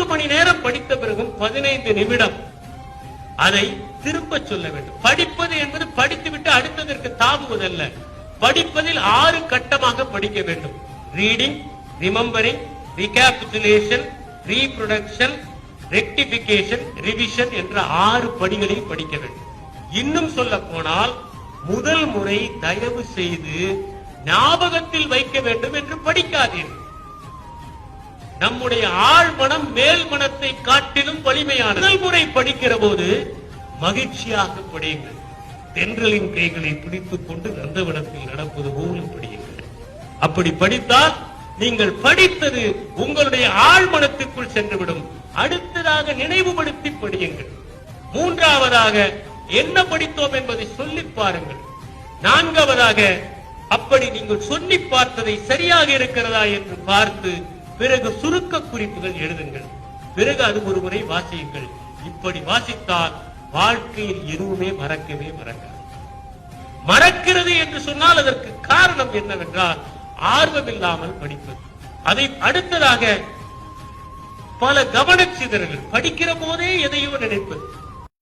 3 மணி நேரம் படித்த பிறகும் 15 நிமிடம் அதை திரும்ப சொல்ல வேண்டும். படிப்பது என்பது படித்துவிட்டு அடுத்ததற்கு தாவுவதல்ல. படிப்பதில் 6 கட்டமாக படிக்க வேண்டும். Reading, remembering, recapitulation, reproduction, rectification, revision என்ற 6 படிகளை படிக்க வேண்டும். இன்னும் சொல்ல போனால் முதல் முறை தயவு செய்து ஞாபகத்தில் வைக்க வேண்டும் என்று படிக்காதீர்கள். நம்முடைய ஆழ் மனம் மேல் மனத்தை காட்டிலும் வலிமையான முதல் முறை படிக்கிற போது மகிழ்ச்சியாக படியுங்கள். தென்றலின் கைகளை பிடித்துக் கொண்டு நந்தவனத்தில் நடப்பது போல படியுங்கள். அப்படி படித்தால் நீங்கள் படித்தது உங்களுடைய ஆழ்மனத்திற்குள் சென்றுவிடும். அடுத்ததாக நினைவுபடுத்தி படியுங்கள். மூன்றாவதாக என்ன படித்தோம் என்பதை சொல்லி பாருங்கள். நான்காவதாக அப்படி நீங்கள் சொல்லி பார்த்ததை சரியாக இருக்கிறதா என்று பார்த்து பிறகு சுருக்க குறிப்புகள் எழுதுங்கள். பிறகு அது ஒரு முறை வாசியுங்கள். இப்படி வாசித்தால் வாழ்க்கையில் எதுவுமே மறக்கவே மறக்காது. மறக்கிறது என்று சொன்னால் அதற்கு காரணம் என்னவென்றால் ஆர்வமில்லாமல் படிப்பது. அதை அடுத்ததாக பல கவனச்சிதறல்கள், படிக்கிற போதே எதையோ நினைப்பது.